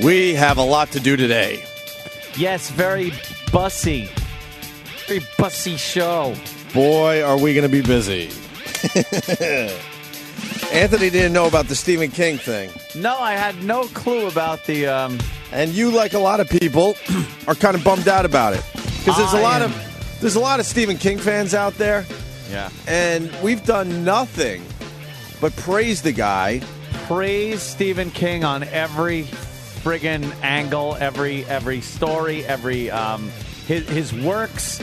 We have a lot to do today. Yes, very bussy. Very bussy show. Boy, are we going to be busy. Anthony didn't know about the Stephen King thing. No, I had no clue about the... And you, like a lot of people, are kind of bummed out about it. Because there's a lot of Stephen King fans out there. Yeah. And we've done nothing but praise the guy. Praise Stephen King on every friggin' angle, every story, his works,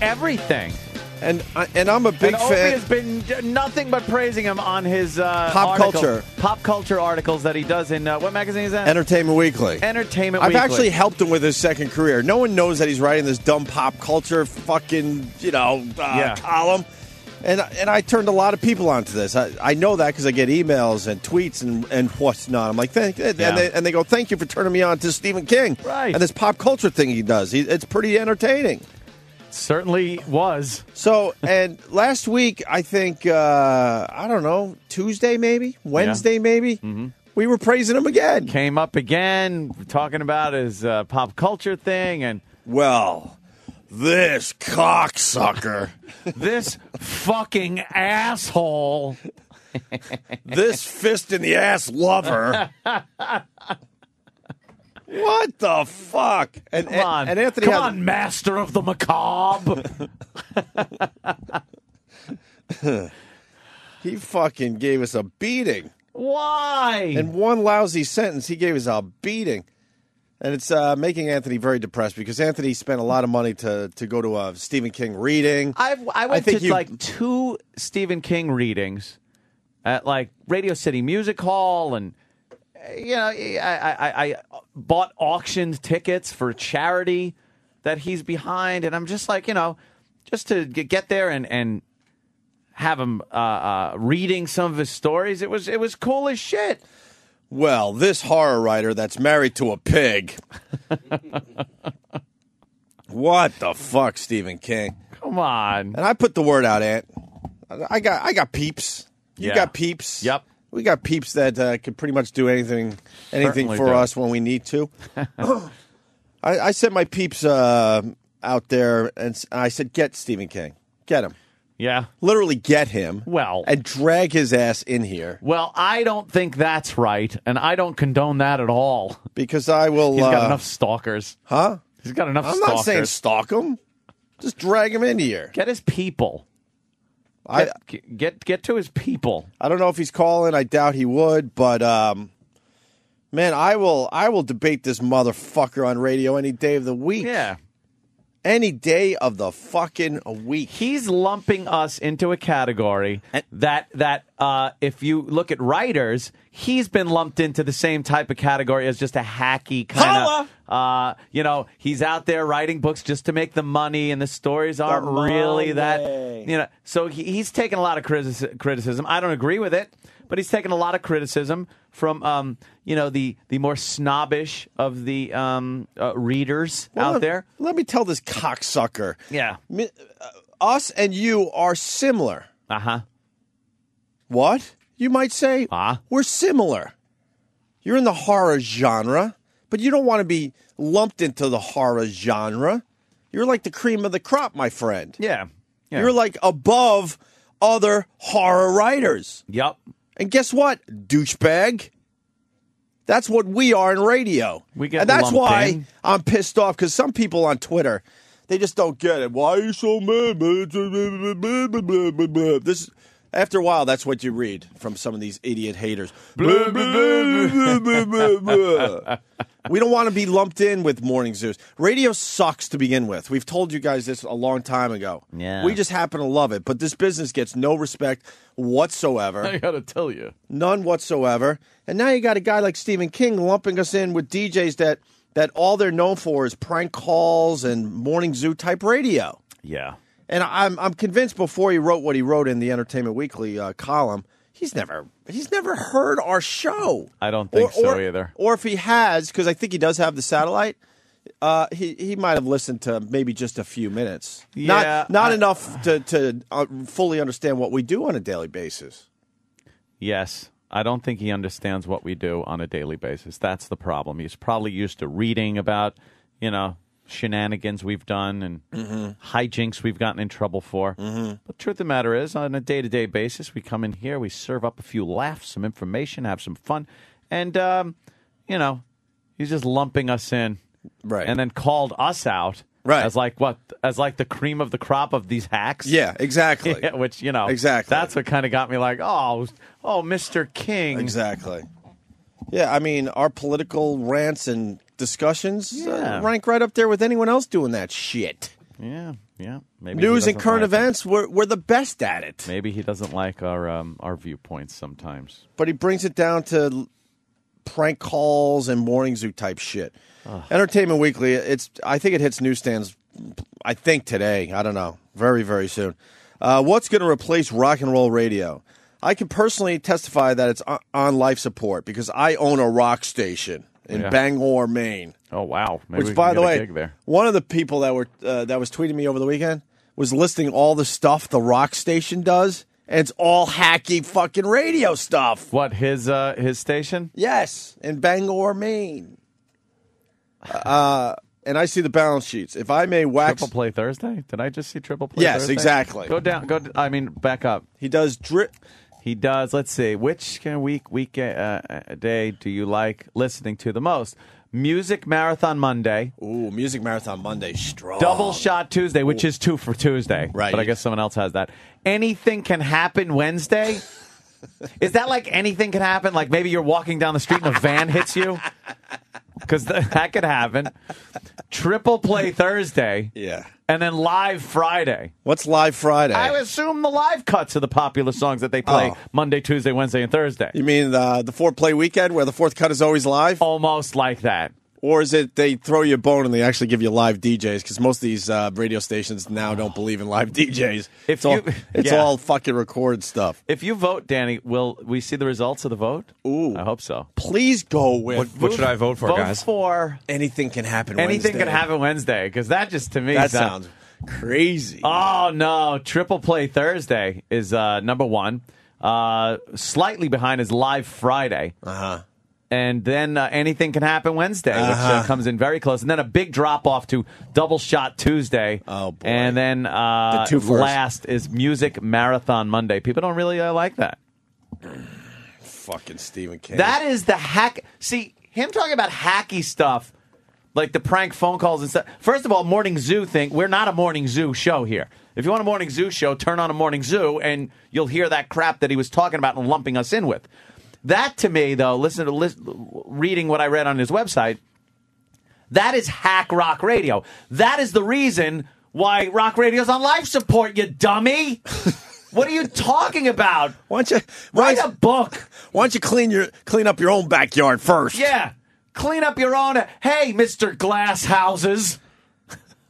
everything. And I'm a big and Opie fan. has been nothing but praising him on his pop culture articles that he does in what magazine is that? Entertainment Weekly. Entertainment I've Weekly. actually helped him with his second career. No one knows that he's writing this dumb pop culture fucking column. And I turned a lot of people onto this. I know that because I get emails and tweets and what's not. I'm like, and they go, thank you for turning me on to Stephen King. Right. And this pop culture thing he does. It's pretty entertaining. Certainly was. So, and last week, I think, I don't know, Tuesday maybe? Wednesday maybe? Mm-hmm. We were praising him again. Came up again, talking about his pop culture thing. And well, this cocksucker. This fucking asshole. This fist in the ass lover. What the fuck? And, Come on, and Anthony, come on, master of the macabre. He fucking gave us a beating. Why? In one lousy sentence, he gave us a beating. And it's making Anthony very depressed because Anthony spent a lot of money to go to a Stephen King reading. I went to like 2 Stephen King readings at like Radio City Music Hall, and I bought auctioned tickets for charity that he's behind, and I'm just like, just to get there and have him reading some of his stories. It was cool as shit. Well, this horror writer that's married to a pig. What the fuck, Stephen King? Come on. And I put the word out, Ant. I got peeps. You got peeps. Yep. We got peeps that could pretty much do anything Certainly for us when we need to. I sent my peeps out there, and I said, get Stephen King. Get him. Yeah. Literally get him. Well. And drag his ass in here. Well, I don't think that's right, and I don't condone that at all. Because I will... He's got enough stalkers. Huh? He's got enough I'm stalkers. not saying stalk him. Just drag him in here. Get his people. Get to his people. I don't know if he's calling. I doubt he would, but man, I will debate this motherfucker on radio any day of the week. Yeah. Any day of the fucking week. He's lumping us into a category that if you look at writers, he's been lumped into the same type of category as just a hacky kind of, he's out there writing books just to make the money, and the stories aren't really that, so he's taken a lot of criticism. I don't agree with it, but he's taken a lot of criticism from, the more snobbish of the readers out there. Let me tell this cocksucker. Yeah. Us and you are similar. Uh-huh. What? You might say, we're similar. You're in the horror genre, but you don't want to be lumped into the horror genre. You're like the cream of the crop, my friend. Yeah. You're like above other horror writers. Yep. And guess what, douchebag? That's what we are in radio. And that's why I'm pissed off, because some people on Twitter, they just don't get it. Why are you so mad? This, after a while, that's what you read from some of these idiot haters. We don't want to be lumped in with morning zoos. Radio sucks to begin with. We've told you guys this a long time ago. Yeah. We just happen to love it. But this business gets no respect whatsoever. I got to tell you. None whatsoever. And now you got a guy like Stephen King lumping us in with DJs that all they're known for is prank calls and morning zoo type radio. Yeah. And I'm convinced before he wrote what he wrote in the Entertainment Weekly column, he's never heard our show. I don't think so either. Or if he has, because I think he does have the satellite, he might have listened to maybe just a few minutes. Yeah, not enough to fully understand what we do on a daily basis. Yes. I don't think he understands what we do on a daily basis. That's the problem. He's probably used to reading about, shenanigans we've done and hijinks we've gotten in trouble for. But the truth of the matter is, on a day-to-day basis, we come in here, we serve up a few laughs, some information, have some fun, and, he's just lumping us in. Right. And then called us out. Right. As like what? As like the cream of the crop of these hacks? Yeah, exactly. Yeah, which, exactly. That's what kind of got me like, oh, Mr. King. Exactly. Yeah, I mean, our political rants and discussions rank right up there with anyone else doing that shit. Yeah. Maybe news and current events, we're the best at it. Maybe he doesn't like our viewpoints sometimes. But he brings it down to prank calls and morning zoo type shit. Entertainment Weekly, I think it hits newsstands, I think today. I don't know. Very, very soon. What's going to replace rock and roll radio? I can personally testify that it's on life support because I own a rock station in Bangor, Maine. Oh, wow. Maybe Which, by the way, one of the people that was tweeting me over the weekend was listing all the stuff the rock station does, and it's all hacky fucking radio stuff. What, his station? Yes, in Bangor, Maine. And I see the balance sheets. If I may wax... Triple Play Thursday? Did I just see Triple Play Thursday? Yes, exactly. Go down. Back up. He does drip... He does. Let's see. Which week day do you like listening to the most? Music Marathon Monday. Ooh, Music Marathon Monday. Strong. Double Shot Tuesday, which is 2 for Tuesday. Right. But I guess someone else has that. Anything Can Happen Wednesday. Is that like anything can happen? Like maybe you're walking down the street and a van hits you? Because that could happen. Triple Play Thursday. Yeah. And then Live Friday. What's Live Friday? I assume the live cuts of the popular songs that they play Monday, Tuesday, Wednesday, and Thursday. You mean the 4-play weekend where the fourth cut is always live? Almost like that. Or is it they throw you a bone and they actually give you live DJs? Because most of these radio stations now don't believe in live DJs. It's all fucking recorded stuff. If you vote, Danny, will we see the results of the vote? Ooh. I hope so. Please go with... What should I vote for, guys? Vote for... Anything Can Happen Wednesday. Anything Can Happen Wednesday, because that just, to me... That sounds crazy. Oh, no. Triple Play Thursday is number one. Slightly behind is Live Friday. Uh-huh. And then Anything Can Happen Wednesday, which comes in very close. And then a big drop-off to Double Shot Tuesday. Oh, boy. And then last is Music Marathon Monday. People don't really like that. Fucking Stephen King. That is the hack. See, him talking about hacky stuff, like the prank phone calls and stuff. First of all, Morning Zoo thing. We're not a Morning Zoo show here. If you want a Morning Zoo show, turn on a Morning Zoo, and you'll hear that crap that he was talking about and lumping us in with. That, to me, though, reading what I read on his website, that is hack rock radio. That is the reason why rock radio's on life support, you dummy. What are you talking about? Write a book. Why don't you clean up your own backyard first? Yeah. Clean up your own. Hey, Mr. Glass Houses.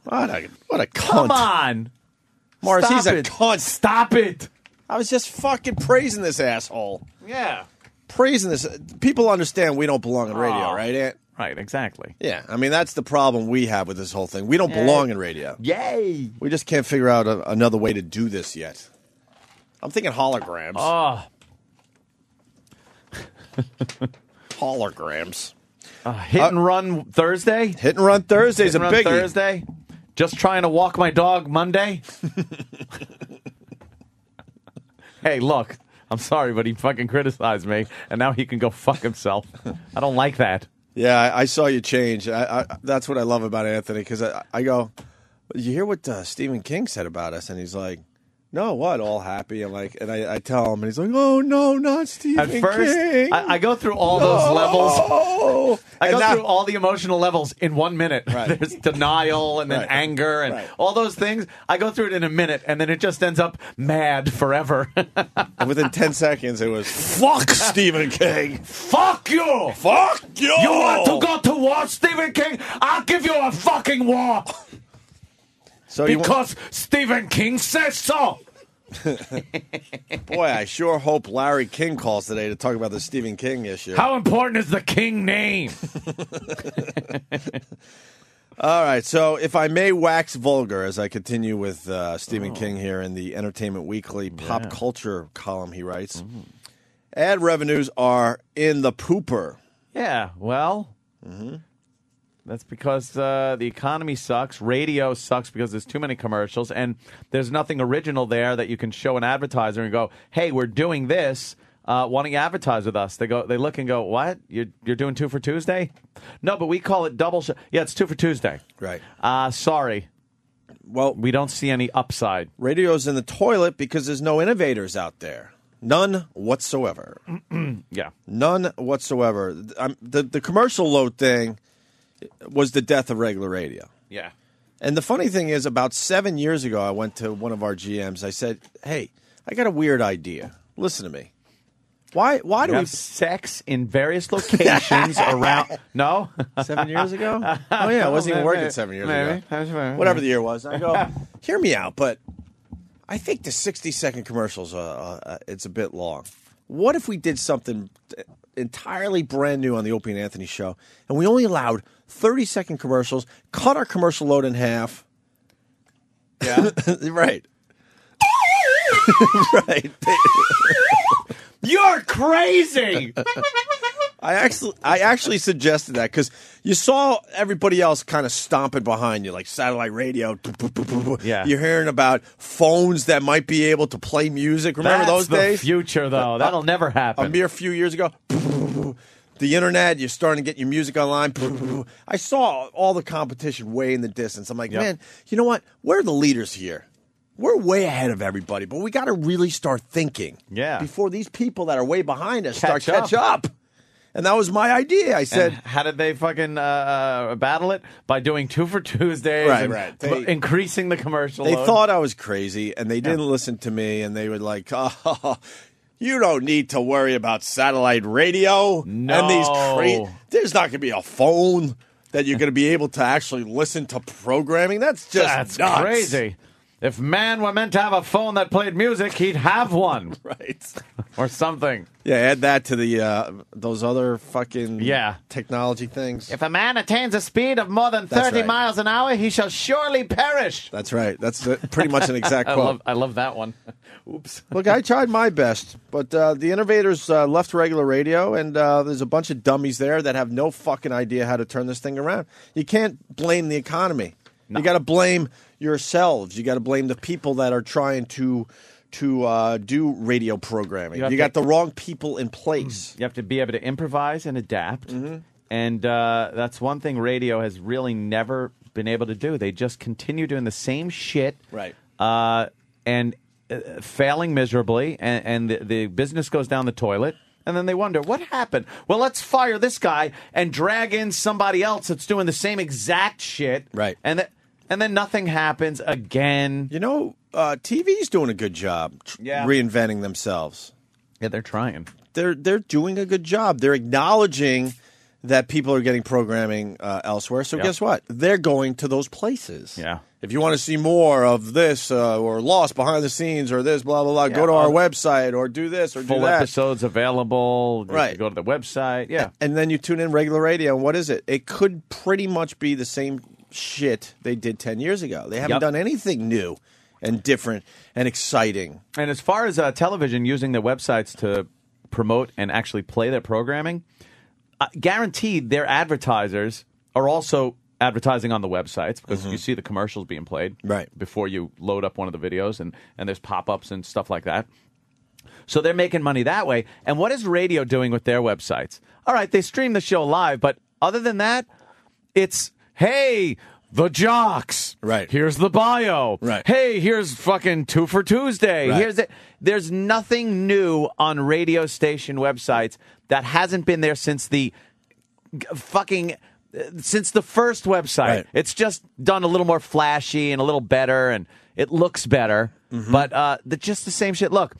What a cunt. Come on. Morris, he's a cunt. Stop it. I was just fucking praising this asshole. Yeah. Praising this. People understand we don't belong in radio, right, Ant? Right, exactly. Yeah, I mean, that's the problem we have with this whole thing. We don't belong in radio. Yay. We just can't figure out another way to do this yet. I'm thinking holograms. Oh. Holograms. Hit and Run Thursday? Hit and Run Thursday is a biggie. Thursday? Just trying to walk my dog Monday? Hey, look. I'm sorry, but he fucking criticized me, and now he can go fuck himself. I don't like that. Yeah, I saw you change. That's what I love about Anthony, because I go, you hear what Stephen King said about us? And he's like, no, what? All happy. I'm like, and I tell him, and he's like, oh, no, not Stephen King. At first, I go through all those levels. I go through all the emotional levels in 1 minute. Right. There's denial and then anger and all those things. I go through it in a minute, and then it just ends up mad forever. And within 10 seconds, it was, fuck Stephen King. Fuck you. Fuck you. You want to go to war, Stephen King? I'll give you a fucking war. Because Stephen King says so. Boy, I sure hope Larry King calls today to talk about the Stephen King issue. How important is the King name? All right, so if I may wax vulgar as I continue with Stephen King here in the Entertainment Weekly pop culture column he writes. Ad revenues are in the pooper. Yeah, well, that's because the economy sucks. Radio sucks because there's too many commercials, and there's nothing original there that you can show an advertiser and go, "Hey, we're doing this. Why don't you advertise with us?" They look and go, "What? You're doing 2 for Tuesday?" No, but we call it double. Yeah, it's 2 for Tuesday. Right. Sorry. Well, We don't see any upside. radio's in the toilet because there's no innovators out there. None whatsoever. Yeah. None whatsoever. The commercial load thing was the death of regular radio. Yeah. And the funny thing is, about 7 years ago, I went to one of our GMs. I said, "Hey, I got a weird idea. Listen to me. Why do You we have sex in various locations around? No? 7 years ago? Oh yeah, I wasn't even working 7 years ago. Whatever the year was. I go, hear me out, but I think the 60-second commercials it's a bit long. What if we did something entirely brand new on the Opie and Anthony show, and we only allowed 30-second commercials, cut our commercial load in half?" Yeah. Right. Right. You're crazy! I actually suggested that because you saw everybody else kind of stomping behind you, like satellite radio. Yeah. You're hearing about phones that might be able to play music. Remember those days? The future, though. That'll never happen. A mere few years ago. The internet, you're starting to get your music online. I saw all the competition way in the distance. I'm like, man, you know what? We're the leaders here. We're way ahead of everybody, but we got to really start thinking before these people that are way behind us catch up. And that was my idea. I said, and how did they fucking battle it? By doing 2 for Tuesdays, right. Increasing the commercial They load. thought I was crazy, and they didn't listen to me, and they were like, "Oh, you don't need to worry about satellite radio." No. And there's not going to be a phone that you're going to be able to actually listen to programming. That's nuts. Crazy. If man were meant to have a phone that played music, he'd have one. Right. Or something. Yeah, add that to the those other fucking technology things. If a man attains a speed of more than 30 miles an hour, he shall surely perish. That's right. That's pretty much an exact quote. I love that one. Oops. Look, I tried my best, but the innovators left regular radio, and there's a bunch of dummies there that have no fucking idea how to turn this thing around. You can't blame the economy. No. You got to blame yourselves. You got to blame the people that are trying to do radio programming. You got the wrong people in place. You have to be able to improvise and adapt. And that's one thing radio has really never been able to do. They just continue doing the same shit. Right. And failing miserably. And the business goes down the toilet. And then they wonder, what happened? Well, let's fire this guy and drag in somebody else that's doing the same exact shit. Right. And then nothing happens again. You know, TV's doing a good job reinventing themselves. Yeah, they're trying. They're doing a good job. They're acknowledging that people are getting programming elsewhere. So guess what? They're going to those places. Yeah. If you want to see more of this or Lost behind the scenes or this, blah, blah, blah, go to our website or do this or do that. Full episodes available. Right. Go to the website. Yeah. And then you tune in regular radio. And what is it? It could pretty much be the same shit they did 10 years ago. They haven't done anything new and different and exciting. And as far as television using their websites to promote and actually play their programming, guaranteed their advertisers are also advertising on the websites because you see the commercials being played before you load up one of the videos, and there's pop-ups and stuff like that. So they're making money that way. And what is radio doing with their websites? All right, they stream the show live, but other than that, it's, hey, the jocks. Right. Here's the bio. Right. Hey, here's fucking 2 for Tuesday. Right. Here's it. There's nothing new on radio station websites that hasn't been there since the since the first website. Right. It's just done a little more flashy and a little better, and it looks better. But just the same shit. Look,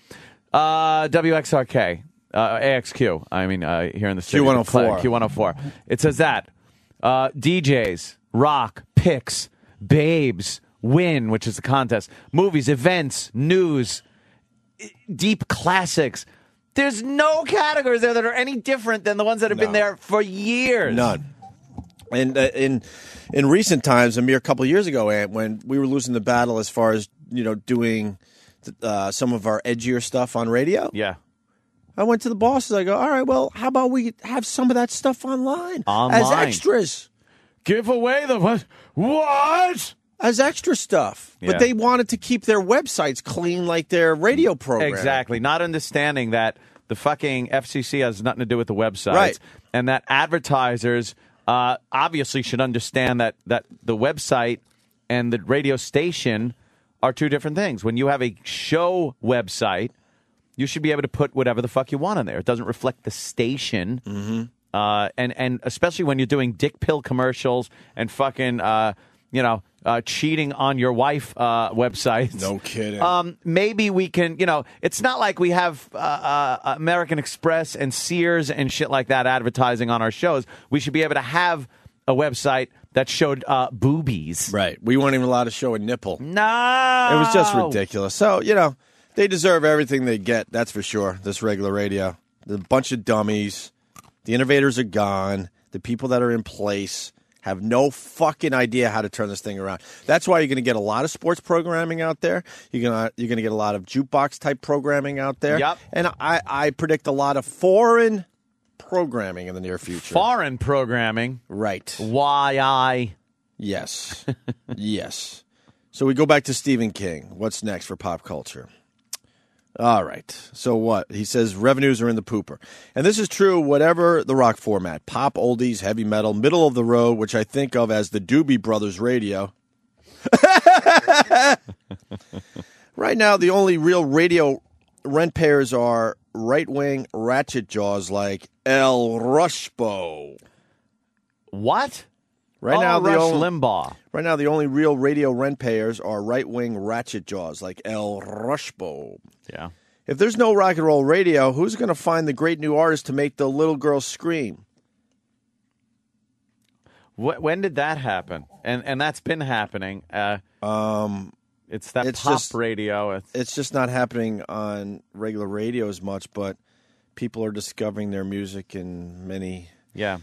WXRK, AXQ. I mean, here in the city, Q104. Q104. It says that DJs, rock, picks, babes, win, which is the contest, movies, events, news, deep classics. There's no categories there that are any different than the ones that have been there for years. None. And in recent times, a mere couple of years ago, Ant, when we were losing the battle as far as doing some of our edgier stuff on radio. Yeah. I went to the bosses. I go, all right, well, how about we have some of that stuff online as extras? Give away the what? As extra stuff. Yeah. But they wanted to keep their websites clean like their radio program. Exactly. Not understanding that the fucking FCC has nothing to do with the websites. Right. And that advertisers obviously should understand that the website and the radio station are two different things. When you have a show website, you should be able to put whatever the fuck you want on there. It doesn't reflect the station. Mm-hmm. And especially when you're doing dick pill commercials and fucking, cheating on your wife websites. No kidding. Maybe we can, it's not like we have American Express and Sears and shit like that advertising on our shows. We should be able to have a website that showed boobies. Right. We weren't even allowed to show a nipple. No. It was just ridiculous. So, they deserve everything they get, that's for sure, this regular radio. They're a bunch of dummies. The innovators are gone. The people that are in place have no fucking idea how to turn this thing around. That's why you're going to get a lot of sports programming out there. You're going to get a lot of jukebox-type programming out there. Yep. And I predict a lot of foreign programming in the near future. Foreign programming? Right. Yes. Yes. So we go back to Stephen King. What's next for pop culture? All right. So what? He says revenues are in the pooper. And this is true whatever the rock format. Pop, oldies, heavy metal, middle of the road, which I think of as the Doobie Brothers radio. Right now, the only real radio rent payers are right-wing ratchet jaws like El Rushbo. What? Right now, Rush Limbaugh. Right now, the only real radio rent payers are right-wing ratchet jaws like El Rushbo. Yeah. If there's no rock and roll radio, who's going to find the great new artist to make the little girl scream? When did that happen? And that's been happening. It's pop radio. It's just not happening on regular radio as much, but people are discovering their music in many... Yeah.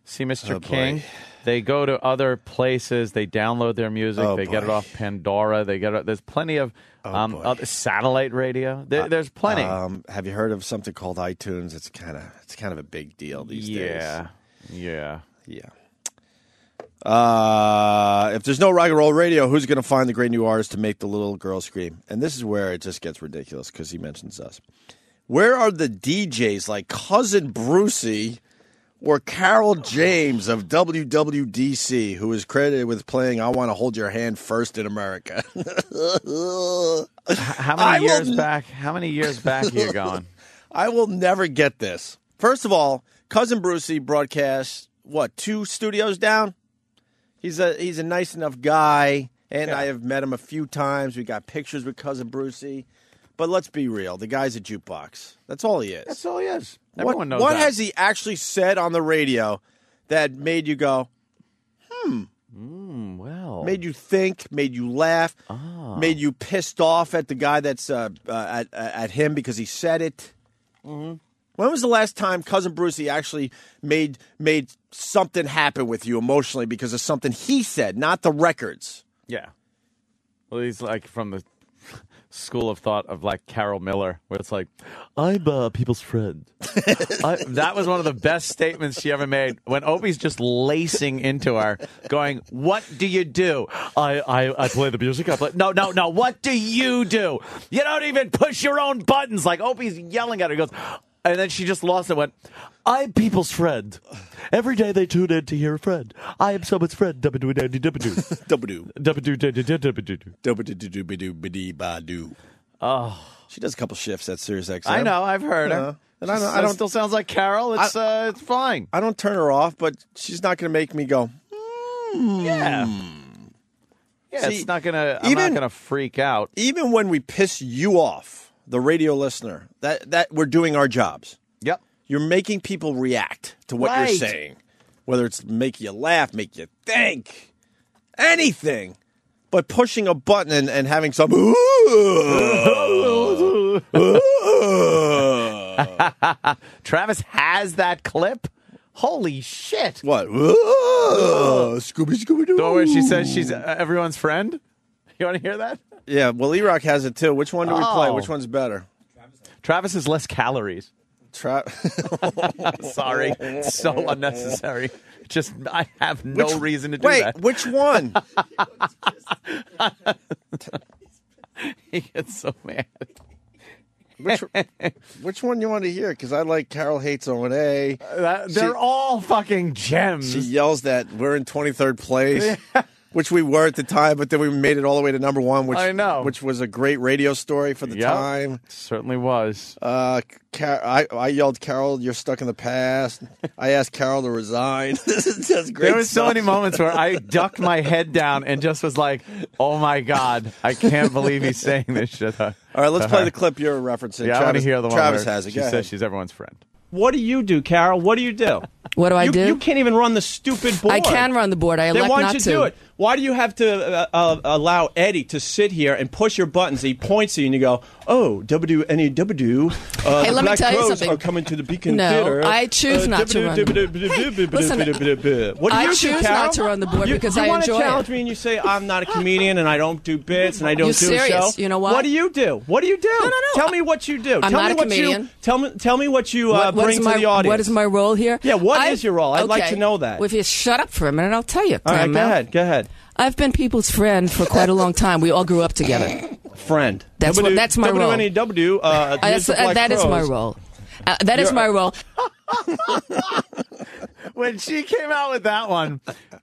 See, Mr. King, they go to other places. They download their music. They get it off Pandora. There's plenty of other satellite radio. There's plenty. Have you heard of something called iTunes? It's kind of a big deal these days. Yeah. If there's no rock and roll radio, who's going to find the great new artist to make the little girl scream? And this is where it just gets ridiculous because he mentions us. Where are the DJs like Cousin Brucey or Carol James of WWDC, who is credited with playing I Want to Hold Your Hand First in America? How many years back are you going? I will never get this. First of all, Cousin Brucey broadcasts, 2 studios down? He's a nice enough guy, and I have met him a few times. We got pictures with Cousin Brucey. But let's be real. The guy's a jukebox. That's all he is. That's all he is. Everyone knows what that. has he actually said on the radio that made you go, well. Made you think, made you laugh, made you pissed off at the guy that's at him because he said it? Mm-hmm. When was the last time Cousin Brucey actually made something happen with you emotionally because of something he said, not the records? Yeah. Well, he's like from the school of thought of like Carol Miller, where it's like, I'm people's friend. That was one of the best statements she ever made. When Opie's just lacing into her, going, "What do you do?" I play the music. I play. No. What do you do? You don't even push your own buttons. Like Opie's yelling at her. He goes, and then she just lost it. Went, I'm people's friend. Every day they tune in to hear a friend. I am someone's friend. Oh, she does a couple shifts at Sirius XM. I know. I've heard her. And I don't. Still sounds like Carol. It's fine. I don't turn her off, but she's not going to make me go. Yeah. Yeah. See, it's not gonna. I'm not gonna freak out. Even when we piss you off, the radio listener, that we're doing our jobs. Yep. You're making people react to what you're saying, whether it's make you laugh, make you think, anything. But pushing a button and having some Travis has that clip? Holy shit. What? Scooby-Doo. The one where she says she's everyone's friend? You want to hear that? Yeah, well, E-Rock has it too. Which one do we play? Which one's better? Travis has less calories. Sorry. It's so unnecessary. Just, I have no reason to do that. Wait, which one? He gets so mad. Which one you want to hear? Because I like Carol Hates O&A. They're all fucking gems. She yells that we're in 23rd place, which we were at the time, but then we made it all the way to number one, which I know. Which was a great radio story for the time. Certainly was. I yelled, Carol, you're stuck in the past. I asked Carol to resign. This is just great. There was stuff. so many moments where I ducked my head down and just was like, oh my God, I can't believe he's saying this shit. All right, let's play the clip you're referencing. Yeah, I want to hear the one Travis where has it. she says she's everyone's friend. What do you do, Carol? What do you do? What do I do? You can't even run the stupid board. I can run the board. I elect Then why not don't you to. do it? Why do you have to allow Eddie to sit here and push your buttons? He points at you and you go, oh, WNEW. Hey, let me tell you something. Are coming to the Beacon No, Theater. I choose not to run. Listen, what do I you choose do, Carol? not to run the board because I You want to enjoy challenge it. me and you say, I'm not a comedian and I don't do bits and I don't You're do serious. a show. You know what? What do you do? What do you do? No. Tell me what you do. I'm tell not me a what comedian. Tell me what you What bring is to the audience. What is my role here? Yeah, what is your role? I'd like to know that. Well, if you shut up for a minute, I'll tell you. All right, go ahead. I've been people's friend for quite a long time. We all grew up together. Friend. That's my role. WNEW. That is my role. That is my role. When she came out with that one,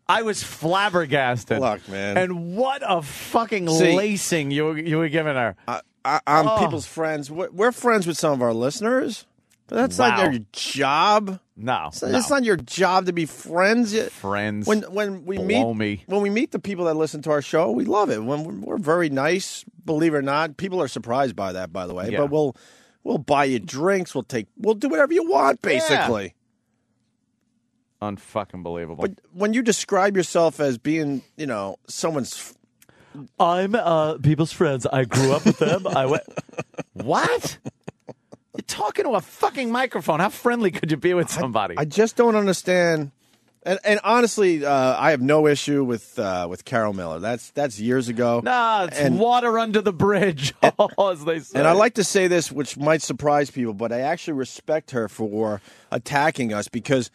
I was flabbergasted. Look, man. And what a fucking lacing you were giving her. I'm people's friends. We're friends with some of our listeners, but that's not your job. No, it's not your job to be friends. Friends. When we meet the people that listen to our show, we love it. When we're very nice, believe it or not. People are surprised by that, by the way. Yeah. But we'll buy you drinks. We'll do whatever you want, basically. Yeah. Unfucking believable. But when you describe yourself as being, someone's. I'm people's friends. I grew up with them. What? You're talking to a fucking microphone. How friendly could you be with somebody? I just don't understand. And honestly, I have no issue with Carol Miller. That's years ago. Nah, it's water under the bridge, as they say. And I like to say this, which might surprise people, but I actually respect her for attacking us because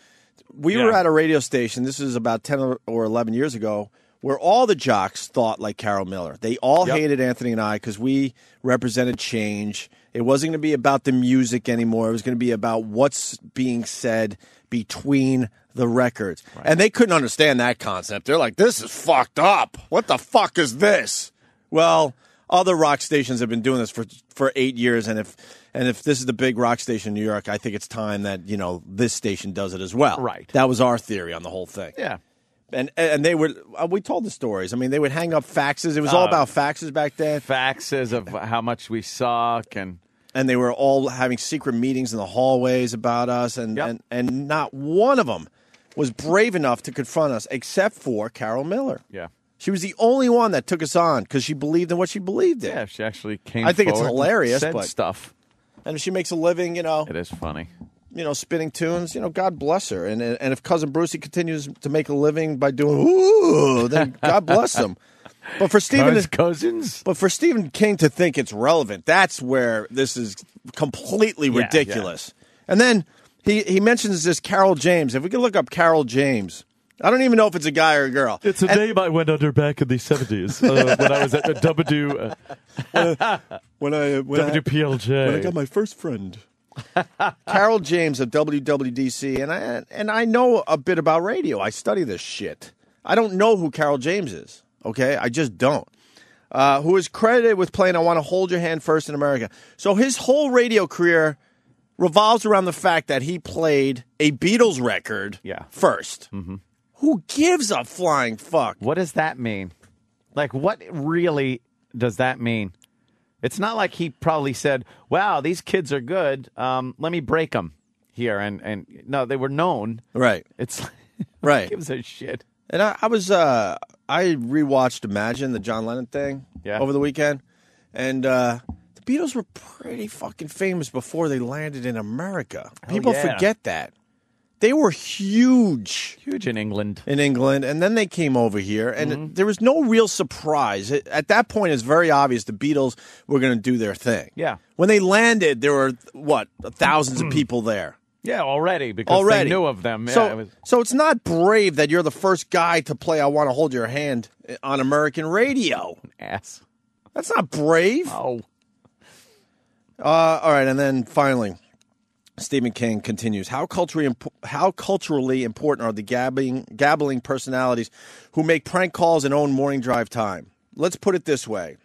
we were at a radio station. This is about 10 or 11 years ago, where all the jocks thought like Carol Miller. They all hated Anthony and I because we represented change. It wasn't going to be about the music anymore. It was going to be about what's being said between the records. Right. And they couldn't understand that concept. They're like, this is fucked up. What the fuck is this? Well, other rock stations have been doing this for 8 years, and if this is the big rock station in New York, I think it's time that, this station does it as well. Right. That was our theory on the whole thing. Yeah. And they would, we told the stories. I mean, they would hang up faxes. It was all about faxes back then. Faxes of how much we suck and they were all having secret meetings in the hallways about us, and not one of them was brave enough to confront us except for Carol Miller. Yeah. She was the only one that took us on because she believed in what she believed in. Yeah, she actually came I think it's forward hilarious, and said but stuff. And if she makes a living, It is funny. Spinning tunes, God bless her. And if Cousin Brucey continues to make a living by doing ooh, then God bless him. But for Stephen King to think it's relevant, that's where this is completely ridiculous. Yeah. And then he mentions this Carol James. If we could look up Carol James, I don't even know if it's a guy or a girl. It's a name I went under back in the 70s when I was at the WPLJ. When I got my first friend. Carol James of WWDC, and I know a bit about radio. I study this shit. I don't know who Carol James is. Okay, I just don't. Who is credited with playing "I Want to Hold Your Hand First in America." So his whole radio career revolves around the fact that he played a Beatles record first. Mm-hmm. Who gives a flying fuck? What does that mean? Like, what really does that mean? It's not like he probably said, wow, these kids are good. Let me break them here. And no, they were known. Right. It's right. Who gives a shit? And I rewatched Imagine, the John Lennon thing over the weekend. And the Beatles were pretty fucking famous before they landed in America. People forget that. They were huge. Huge in England. In England, and then they came over here, and there was no real surprise. At that point, it's very obvious the Beatles were going to do their thing. Yeah. When they landed, there were, thousands of people there. Yeah, already, because they knew of them. Yeah, so it's not brave that you're the first guy to play I Want to Hold Your Hand on American radio. Ass. That's not brave. Oh. All right, and then finally, Stephen King continues. How culturally important are the gabbling personalities who make prank calls and own morning drive time? Let's put it this way.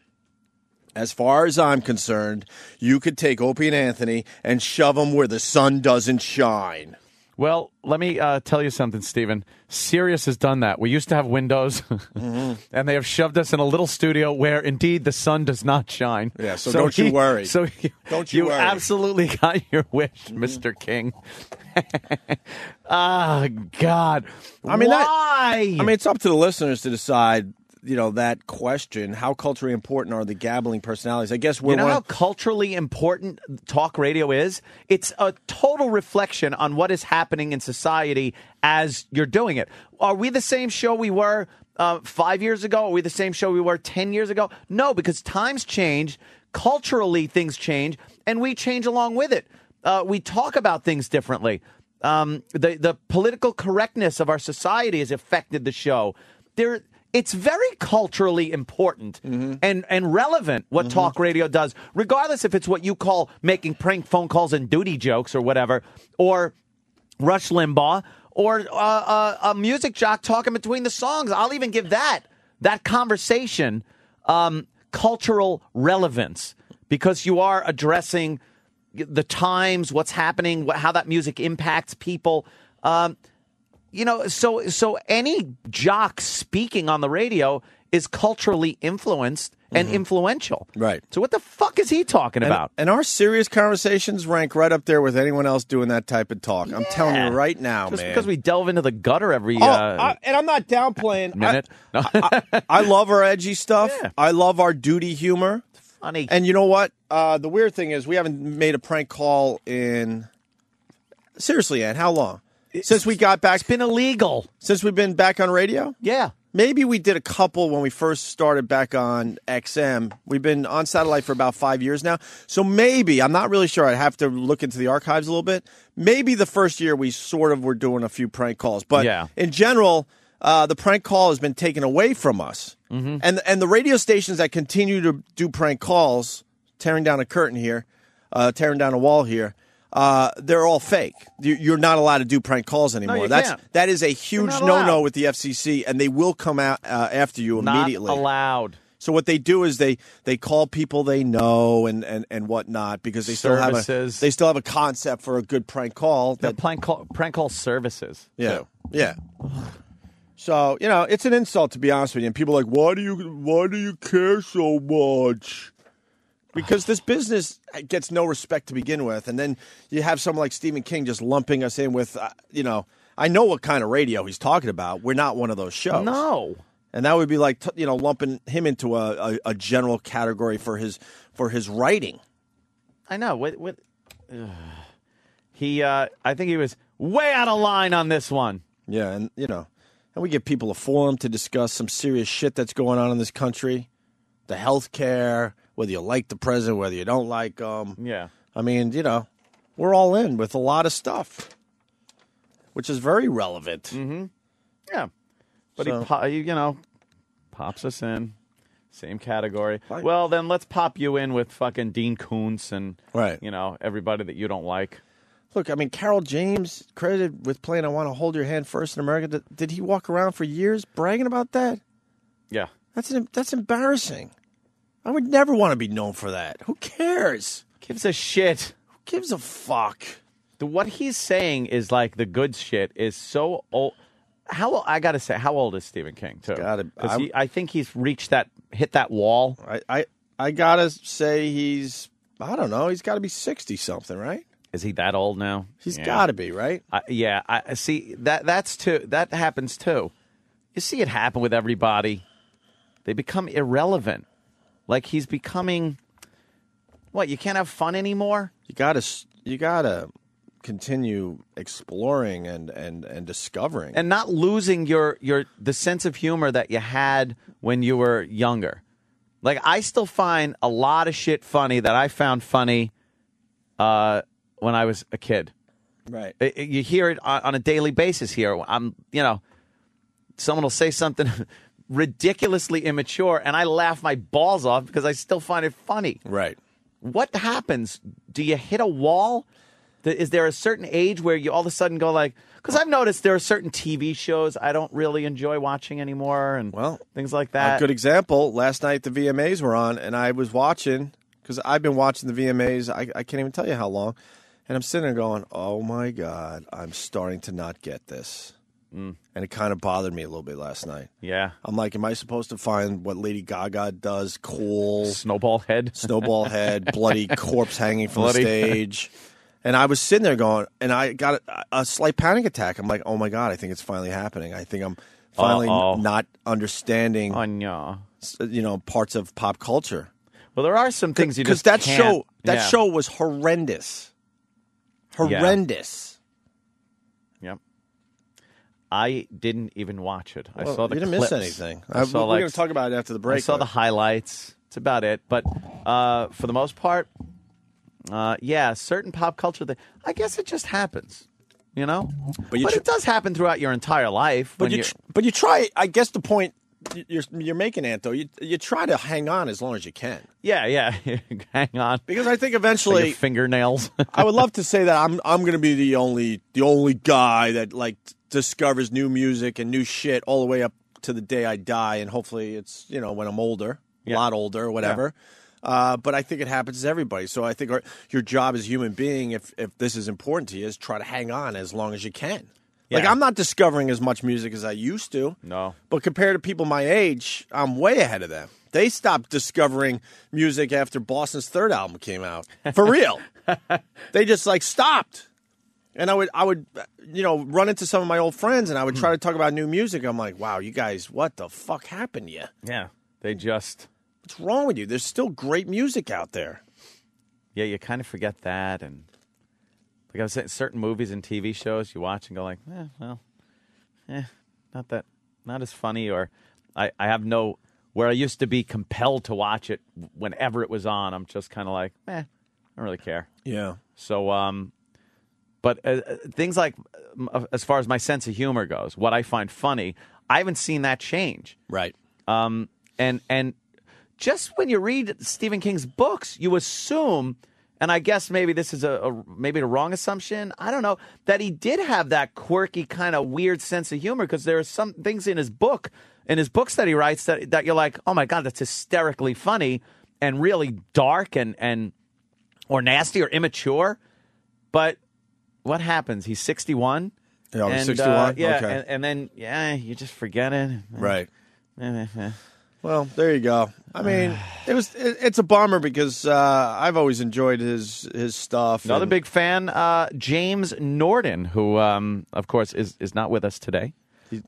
As far as I'm concerned, you could take Opie and Anthony and shove them where the sun doesn't shine. Well, let me tell you something, Stephen. Sirius has done that. We used to have windows, and they have shoved us in a little studio where, indeed, the sun does not shine. Yeah, so don't you worry. So don't you worry. You absolutely got your wish, Mr. King. Oh, God. Why? It's up to the listeners to decide. That question, how culturally important are the gabbling personalities? I guess we're how culturally important talk radio is? It's a total reflection on what is happening in society as you're doing it. Are we the same show we were 5 years ago? Are we the same show we were 10 years ago? No, because times change, culturally things change, and we change along with it. We talk about things differently. The political correctness of our society has affected the show. It's very culturally important and relevant what talk radio does, regardless if it's what you call making prank phone calls and duty jokes or whatever, or Rush Limbaugh, or a music jock talking between the songs. I'll even give that conversation cultural relevance, because you are addressing the times, what's happening, how that music impacts people. So any jock speaking on the radio is culturally influenced and influential. Right. So what the fuck is he talking about? And our serious conversations rank right up there with anyone else doing that type of talk. I'm telling you right now, Just man. because we delve into the gutter every and I'm not downplaying. minute. No. I love our edgy stuff. Yeah. I love our duty humor. Funny. And you know what? The weird thing is we haven't made a prank call in... Seriously, Ann, how long? Since we got back... It's been illegal. Since we've been back on radio? Yeah. Maybe we did a couple when we first started back on XM. We've been on satellite for about 5 years now. So maybe, I'm not really sure. I'd have to look into the archives a little bit. Maybe the first year we sort of were doing a few prank calls. But in general, the prank call has been taken away from us. And the radio stations that continue to do prank calls, tearing down a curtain here, tearing down a wall here, they're all fake. You're not allowed to do prank calls anymore. No, that is a huge no-no with the FCC, and they will come out after you immediately. Not allowed. So what they do is they call people they know and whatnot, because they still have a concept for a good prank call. Prank call services. Yeah, too. yeah. So it's an insult, to be honest with you. And people are like, why do you care so much? Because this business gets no respect to begin with, and then you have someone like Stephen King just lumping us in with, I know what kind of radio he's talking about. We're not one of those shows. No. And that would be like, lumping him into a general category for his writing. I know. I think he was way out of line on this one. Yeah, and we give people a forum to discuss some serious shit that's going on in this country, the health care. Whether you like the president, whether you don't like him. Yeah. I mean, we're all in with a lot of stuff, which is very relevant. Mm-hmm. Yeah. But he pops us in. Same category. Right. Well, then let's pop you in with fucking Dean Koontz and, everybody that you don't like. Look, I mean, Carol James, credited with playing I Want to Hold Your Hand First in America. Did he walk around for years bragging about that? Yeah. That's embarrassing. I would never want to be known for that. Who cares? Gives a shit. Who gives a fuck? What he's saying is like the good shit is so old. I got to say, how old is Stephen King, too? I think he's hit that wall. I got to say he's got to be 60-something, right? Is he that old now? He's got to be, right? I see. That happens, too. You see it happen with everybody. They become irrelevant. Like he's becoming, what? You can't have fun anymore. You gotta continue exploring and discovering. And not losing the sense of humor that you had when you were younger. Like, I still find a lot of shit funny that I found funny when I was a kid. Right. You hear it on a daily basis here. Someone will say something ridiculously immature, and I laugh my balls off because I still find it funny. Right. What happens? Do you hit a wall? Is there a certain age where you all of a sudden go like... Because I've noticed there are certain TV shows I don't really enjoy watching anymore and things like that. A good example, last night the VMAs were on, and I was watching, because I've been watching the VMAs, I can't even tell you how long, and I'm sitting there going, oh my God, I'm starting to not get this. And it kind of bothered me a little bit last night. Yeah. I'm like, am I supposed to find what Lady Gaga does cool? Snowball head, bloody corpse hanging from the stage. And I was sitting there going, and I got a slight panic attack. I'm like, oh my God, I think it's finally happening. I think I'm finally not understanding, parts of pop culture. Well, there are some things you just can't. Because that show was horrendous. Horrendous. Yep. I didn't even watch it. I saw the You didn't clips. miss anything. We're going to talk about it after the break. I saw the highlights. It's about it. But for the most part, certain pop culture thing. I guess it just happens, But it does happen throughout your entire life. But you try. I guess the point you're making, Anto, you try to hang on as long as you can. Yeah, hang on. Because I think eventually your fingernails. I would love to say that I'm going to be the only guy that discovers new music and new shit all the way up to the day I die, and hopefully it's when I'm older, a lot older, or whatever. Yeah. But I think it happens to everybody. So I think your job as a human being, if this is important to you, is try to hang on as long as you can. Yeah. I'm not discovering as much music as I used to. No. But compared to people my age, I'm way ahead of them. They stopped discovering music after Boston's third album came out. For real. They just stopped. And I would run into some of my old friends and I would try to talk about new music. I'm like, wow, you guys, what the fuck happened to you? Yeah. They just... What's wrong with you? There's still great music out there. Yeah, you kind of forget that. And like I was saying, certain movies and TV shows you watch and go like, not as funny. Or I have where I used to be compelled to watch it whenever it was on. I'm just kind of like, I don't really care. Yeah. So, but things like, as far as my sense of humor goes, what I find funny, I haven't seen that change. Right. And just when you read Stephen King's books, you assume, and I guess maybe this is maybe the wrong assumption, I don't know, that he did have that quirky kind of weird sense of humor, because there are some things in his books that he writes that you're like, oh my God, that's hysterically funny and really dark or nasty or immature. But what happens? He's 61. Yeah, he's 61? Okay. And then, you just forget it. Right. Well, there you go. I mean, it's a bummer because I've always enjoyed his stuff. Another big fan, James Norden, who, of course, is not with us today.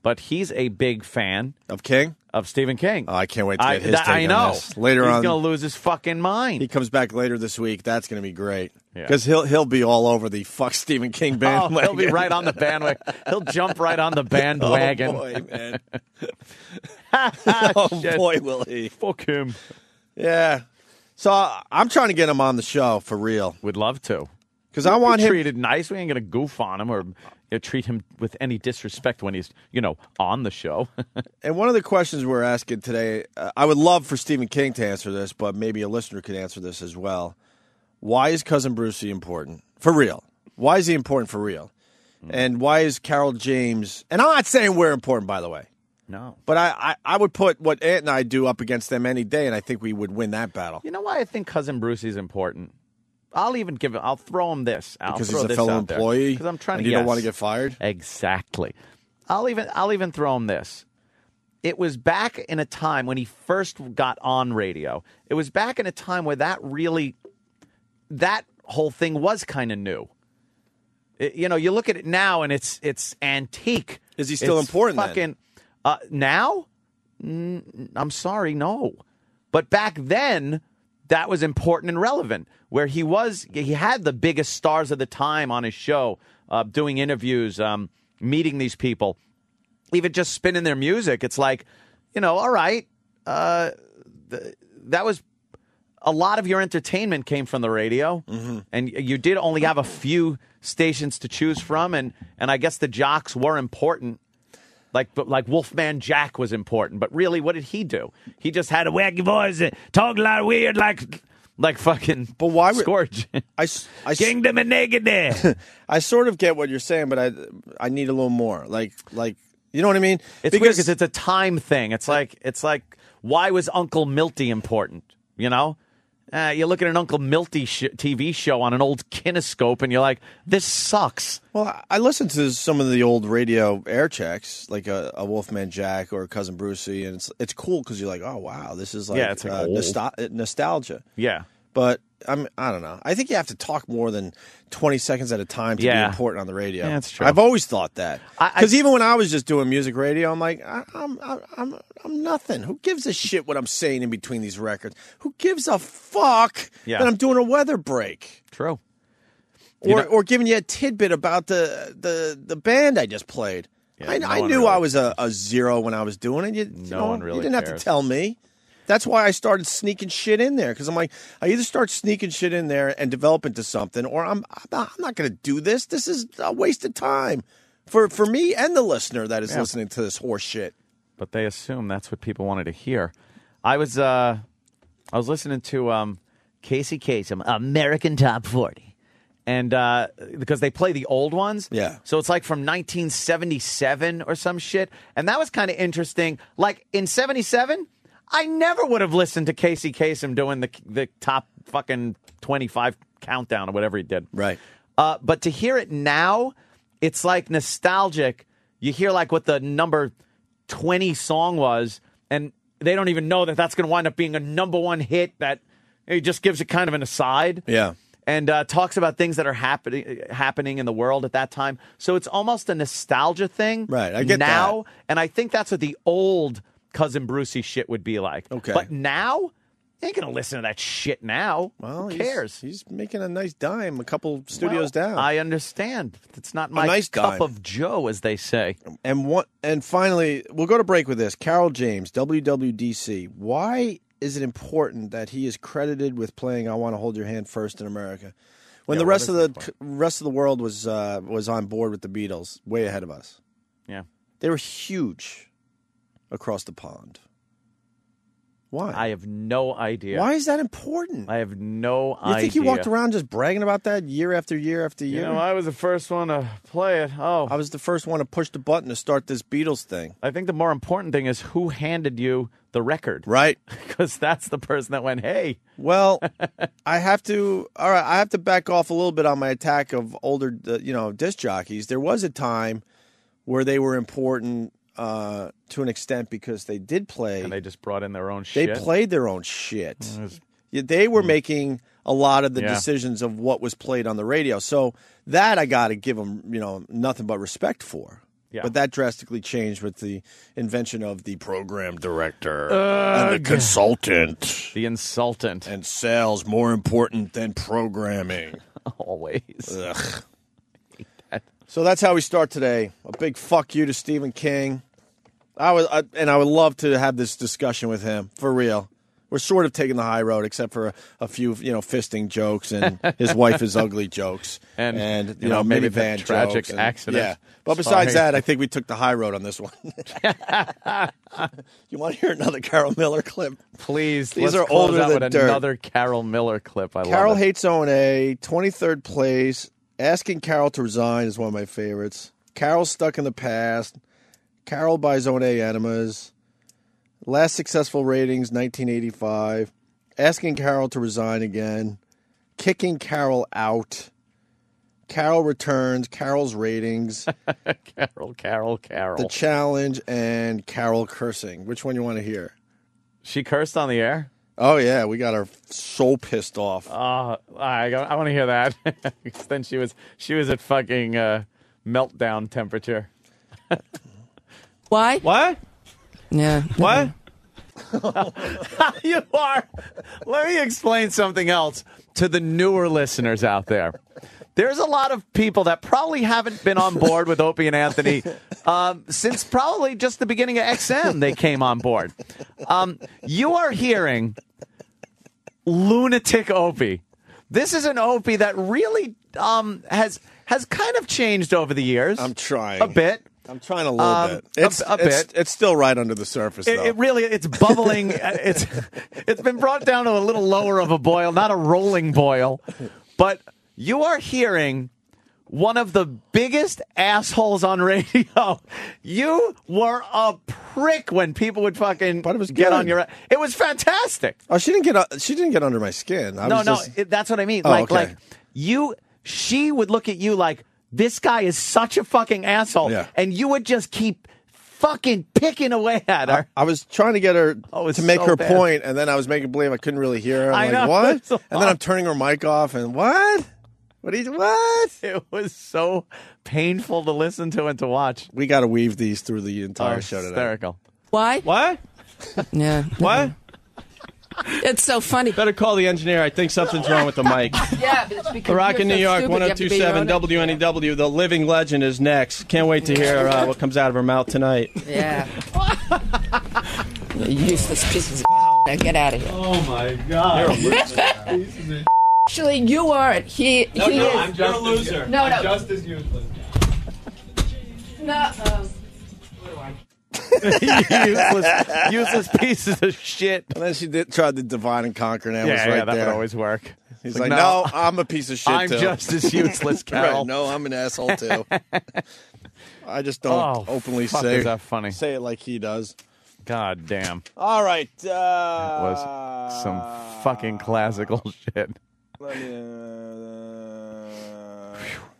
But he's a big fan. Of King? Of Stephen King. Oh, I can't wait to get his take I know. on this. Later he's on. He's going to lose his fucking mind. He comes back later this week. That's going to be great. Because he'll be all over the fuck Stephen King bandwagon. He'll be right on the bandwagon. He'll jump right on the bandwagon. Oh, boy, man. Oh, boy, will he. Fuck him. Yeah. So I'm trying to get him on the show for real. Would love to. Because I want him treated nice. We ain't going to goof on him or treat him with any disrespect when he's, on the show. And one of the questions we're asking today, I would love for Stephen King to answer this, but maybe a listener could answer this as well. Why is Cousin Brucey important? For real. Why is he important for real? And why is Carol James... And I'm not saying we're important, by the way. No. But I would put what Ant and I do up against them any day, and I think we would win that battle. You know why I think Cousin Brucey's important? I'll throw him this. Because he's a fellow employee? Because I'm trying to... And you don't want to get fired? Exactly. I'll even throw him this. It was back in a time when he first got on radio. It was back in a time where that whole thing was kind of new. You look at it now and it's antique. Is he still important then? Now? I'm sorry, no. But back then, that was important and relevant. Where he had the biggest stars of the time on his show, doing interviews, meeting these people, even just spinning their music. It's like, all right, that was a lot of your entertainment came from the radio, and you did only have a few stations to choose from, and I guess the jocks were important. Like Wolfman Jack was important, but really, what did he do? He just had a wacky voice, talk a lot weird, like fucking. But why Scourge? I Kingdom and Negative. I sort of get what you're saying, but I need a little more. Like you know what I mean? It's weird because it's a time thing. It's like why was Uncle Milty important? You look at an Uncle Milty TV show on an old kinescope, and you're like, this sucks. Well, I listened to some of the old radio air checks, like a Wolfman Jack or a Cousin Brucey, and it's cool because you're like, oh, wow, this is like, it's like nostalgia. Yeah. But I don't know. I think you have to talk more than 20 seconds at a time to be important on the radio. Yeah, that's true. I've always thought that. Because even when I was just doing music radio, I'm like, I'm nothing. Who gives a shit what I'm saying in between these records? Who gives a fuck that I'm doing a weather break? True. Or giving you a tidbit about the band I just played. Yeah, I knew I was a zero when I was doing it. No one really You didn't have to tell me. That's why I started sneaking shit in there, because I'm like, I either start sneaking shit in there and develop into something, or I'm not going to do this. This is a waste of time for me and the listener that is listening to this horse shit. But they assume that's what people wanted to hear. I was listening to Casey Kasem, American Top 40, and because they play the old ones, so it's like from 1977 or some shit, and that was kind of interesting. Like in '77. I never would have listened to Casey Kasem doing the top fucking 25 countdown or whatever he did. Right. But to hear it now, it's like nostalgic. You hear like what the number 20 song was, and they don't even know that that's going to wind up being a number one hit. That he just gives it kind of an aside. Yeah. And talks about things that are happening in the world at that time. So it's almost a nostalgia thing. Right. I get now, that. And I think that's what the old Cousin Brucey shit would be like. Okay. But now, you ain't going to listen to that shit now. Well, who cares? He's making a nice dime a couple studios down. I understand. It's not my nice cup dime. of joe, as they say. And finally, we'll go to break with this. Carol James, WWDC. Why is it important that he is credited with playing "I Want to Hold Your Hand" first in America, when the rest of the world was on board with the Beatles, way ahead of us? Yeah, they were huge across the pond. Why? I have no idea. Why is that important? I have no idea. You think he walked around just bragging about that year after year after year? I was the first one to play it. Oh. I was the first one to push the button to start this Beatles thing. I think the more important thing is who handed you the record. Right. Because that's the person that went, hey. Well, I have to back off a little bit on my attack of older, disc jockeys. There was a time where they were important to an extent because they did play. And they just brought in their own shit. They played their own shit. They were making a lot of the decisions of what was played on the radio. So that I got to give them, nothing but respect for. Yeah. But that drastically changed with the invention of the program director and the consultant. The insultant. And sales more important than programming. Always. Ugh. So that's how we start today. A big fuck you to Stephen King. I would love to have this discussion with him, for real. We're sort of taking the high road, except for a few, fisting jokes and his wife is ugly jokes, and maybe minivan the tragic jokes accident. Yeah, but besides that, I think we took the high road on this one. You want to hear another Carol Miller clip? Please. These let's are older out than with dirt. Another Carol Miller clip. Carol hates O&A. 23rd place. Asking Carol to resign is one of my favorites. Carol stuck in the past. Carol buys O&A enemas. Last successful ratings, 1985. Asking Carol to resign again. Kicking Carol out. Carol returns. Carol's ratings. Carol. The challenge and Carol cursing. Which one you want to hear? She cursed on the air? Oh, yeah. We got her so pissed off. I want to hear that. Then she was at fucking meltdown temperature. Why? What? Yeah. What? You are. Let me explain something else to the newer listeners out there. There's a lot of people that probably haven't been on board with Opie and Anthony since probably just the beginning of XM they came on board. You are hearing lunatic Opie. This is an Opie that really has kind of changed over the years. I'm trying. A bit. I'm trying a little bit. It's still right under the surface, though. It's bubbling. It's been brought down to a little lower of a boil, not a rolling boil. But you are hearing one of the biggest assholes on radio. You were a prick when people would fucking get on your. It was fantastic. Oh, she didn't get under my skin. That's what I mean. Oh, like she would look at you like, this guy is such a fucking asshole. Yeah. And you would just keep fucking picking away at her. I was trying to get her to make her point, and then I was making believe I couldn't really hear her. I'm like, what? And then I'm turning her mic off, and what? What? It was so painful to listen to and to watch. We got to weave these through the entire show today. Hysterical. Why? What? Yeah. What? It's so funny. Better call the engineer. I think something's wrong with the mic. Yeah, but it's because Rock in New you're so York, stupid, you have to 1027 be on it. WNEW. The living legend is next. Can't wait to hear what comes out of her mouth tonight. Yeah. You useless pieces of Now get out of here. Oh, my God. Actually, you aren't. He is. You're a loser. No. Just as useless. No. useless pieces of shit. And then she tried to divide and conquer, and that was right that there. would always work. He's like, no, I'm a piece of shit, I'm too. just as useless, Carol. Right, no, I'm an asshole, too. I just don't openly say is that funny? Say it like he does. God damn. All right. That was some fucking classical shit. Let me,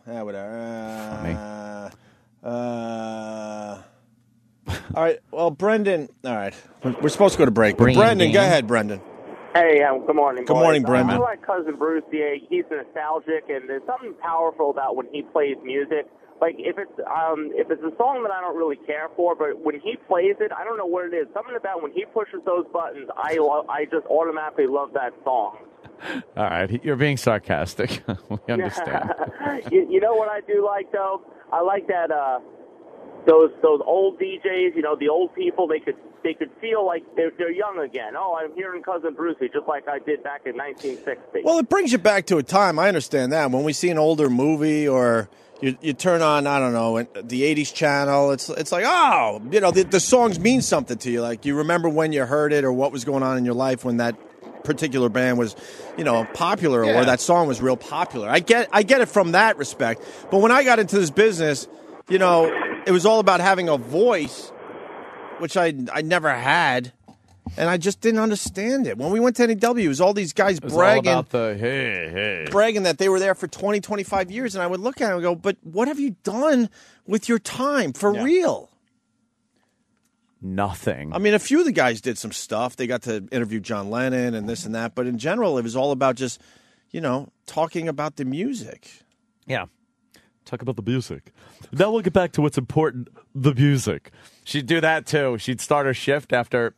whatever. All right. Well, Brendan. All right. We're supposed to go to break. But Brendan, go ahead, Brendan. Hey, good morning. Good morning, Brendan. I like Cousin Bruce. Yeah, he's nostalgic, and there's something powerful about when he plays music. Like if it's a song that I don't really care for, but when he plays it, I don't know what it is. Something about when he pushes those buttons, I just automatically love that song. All right, you're being sarcastic. We understand. You know what I do like though? I like that those old DJs. You know, the old people. They could feel like they're young again. Oh, I'm hearing Cousin Brucey just like I did back in 1960. Well, it brings you back to a time. I understand that. When we see an older movie or you turn on, I don't know, the 80s channel, it's like, oh, you know, the songs mean something to you. Like you remember when you heard it or what was going on in your life when that particular band was, you know, popular or that song was real popular. I get it from that respect. But when I got into this business, you know, it was all about having a voice, which I never had, and I just didn't understand it. When we went to NEW, it was all these guys bragging. All about the hey. Bragging that they were there for 20, 25 years, and I would look at them and go, but what have you done with your time for real? Nothing. I mean, a few of the guys did some stuff. They got to interview John Lennon and this and that, but in general, it was all about just, you know, talking about the music. Yeah. Talk about the music. Now we'll get back to what's important, the music. She'd do that, too. She'd start her shift after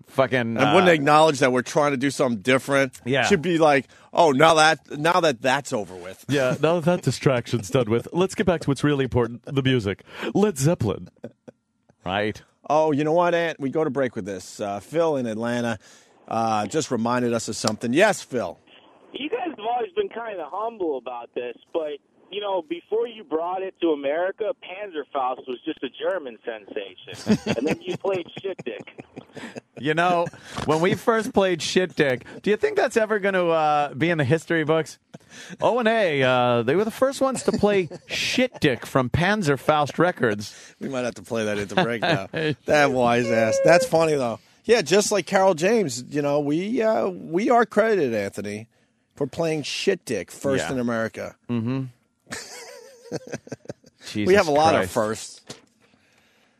fucking... And wouldn't acknowledge that we're trying to do something different. Yeah. She'd be like, oh, now that that's over with. Yeah, now that distraction's done with, let's get back to what's really important, the music. Led Zeppelin. Right? Oh, you know what, Ant? We go to break with this. Phil in Atlanta just reminded us of something. Yes, Phil. You guys have always been kind of humble about this, but... You know, before you brought it to America, Panzerfaust was just a German sensation. And then you played Shit Dick. You know, when we first played Shit Dick, do you think that's ever going to be in the history books? O&A, they were the first ones to play Shit Dick from Panzerfaust Records. We might have to play that into break now. That wise ass. That's funny, though. Yeah, just like Carol James, you know, we are credited, Anthony, for playing Shit Dick first in America. Mm-hmm. We have a lot of firsts.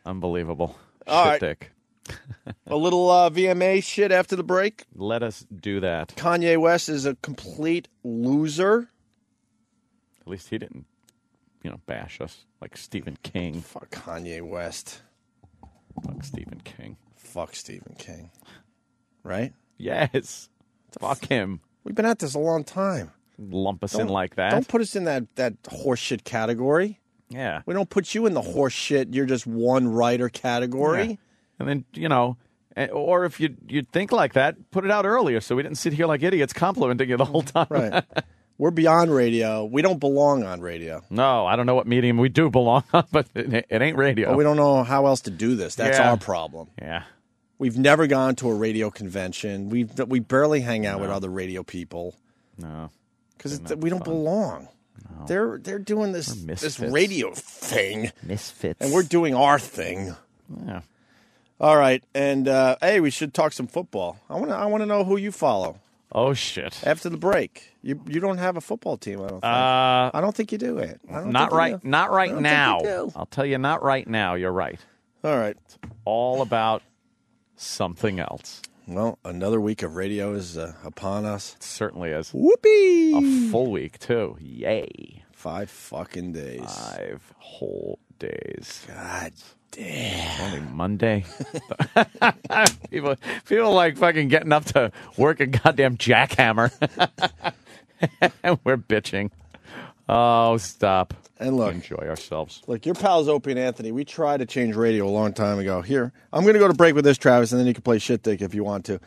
Unbelievable. All Shit right. Dick. A little VMA shit after the break. Let us do that. Kanye West is a complete loser. At least he didn't, bash us like Stephen King. Fuck Kanye West. Fuck Stephen King. Fuck Stephen King. right? Yes. Fuck him. We've been at this a long time. Lump us in like that. Don't put us in that horseshit category. Yeah. We don't put you in the horseshit, you're just one writer category. Yeah. And then, or if you'd think like that, put it out earlier so we didn't sit here like idiots complimenting you the whole time. Right. We're beyond radio. We don't belong on radio. No, I don't know what medium we do belong on, but it ain't radio. But we don't know how else to do this. That's our problem. Yeah. We've never gone to a radio convention. We barely hang out with other radio people. No. Because we don't belong. No. They're doing this radio thing. Misfits. And we're doing our thing. Yeah. All right, and hey, we should talk some football. I want to know who you follow. Oh shit! After the break, you don't have a football team. I don't think. I don't think you do it. Not right now. I'll tell you, not right now. You're right. All right. It's all about something else. Well, another week of radio is upon us. It certainly is. Whoopee! A full week too. Yay! 5 fucking days. 5 whole days. God. Damn. Only Monday. people like fucking getting up to work a goddamn jackhammer. And we're bitching. Oh, stop. And look. Enjoy ourselves. Look, your pals Opie and Anthony, we tried to change radio a long time ago. Here, I'm going to go to break with this, Travis, and then you can play shit dick if you want to.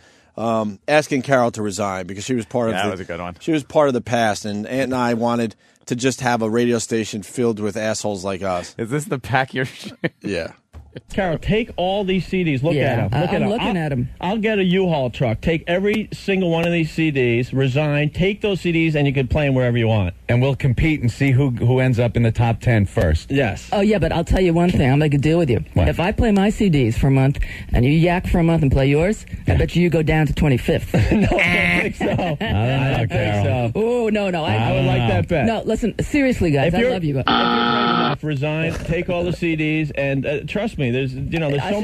Asking Carol to resign because she was part of that was a good one. She was part of the past, and Ant and I wanted to just have a radio station filled with assholes like us. Is this the pack your shit? Yeah. Carol, take all these CDs. Look at them. I'm looking at them. I'll get a U-Haul truck. Take every single one of these CDs, resign, take those CDs, and you can play them wherever you want. And we'll compete and see who ends up in the top 10 first. Yes. Oh, yeah, but I'll tell you one thing. I'll make a deal with you. What? If I play my CDs for a month and you yak for a month and play yours, I bet you go down to 25th. No, I don't think so. I don't think so. Oh, no. I would like that bet. No, listen, seriously, guys, I love you. If you're brave enough, resign, take all the CDs, and trust me, there's so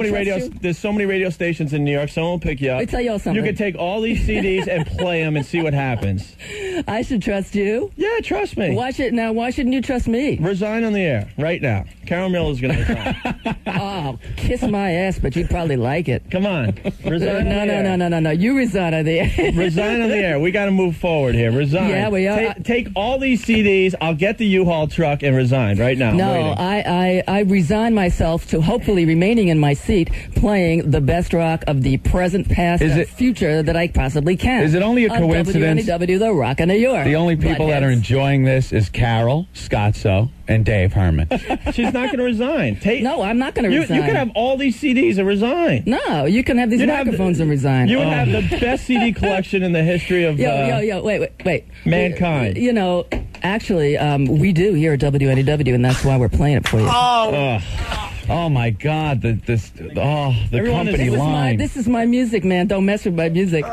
many radio stations in New York. Someone will pick you up. Let me tell you all something. You can take all these CDs and play them and see what happens. I should trust you. Yeah, trust me. Why shouldn't you trust me? Resign on the air right now. Carol Miller's going to resign. Oh, kiss my ass, but you'd probably like it. Come on. Resign on the air. No. You resign on the air. Resign on the air. We got to move forward here. Resign. Yeah, we are. Take all these CDs. I'll get the U-Haul truck and resign right now. No, I resign myself to hopefully remaining in my seat playing the best rock of the present, past, and future that I possibly can. Is it only a coincidence? WNEW, the Rock of New York. The only people that are enjoying this is Carol, Scotzo, and Dave Herman. She's not going to resign. No, I'm not going to resign. You can have all these CDs and resign. No, you can have these microphones and resign. You would have the best CD collection in the history of wait. mankind. Actually, we do here at WNEW, and that's why we're playing it for you. Oh my God! The company line. This is my music, man. Don't mess with my music.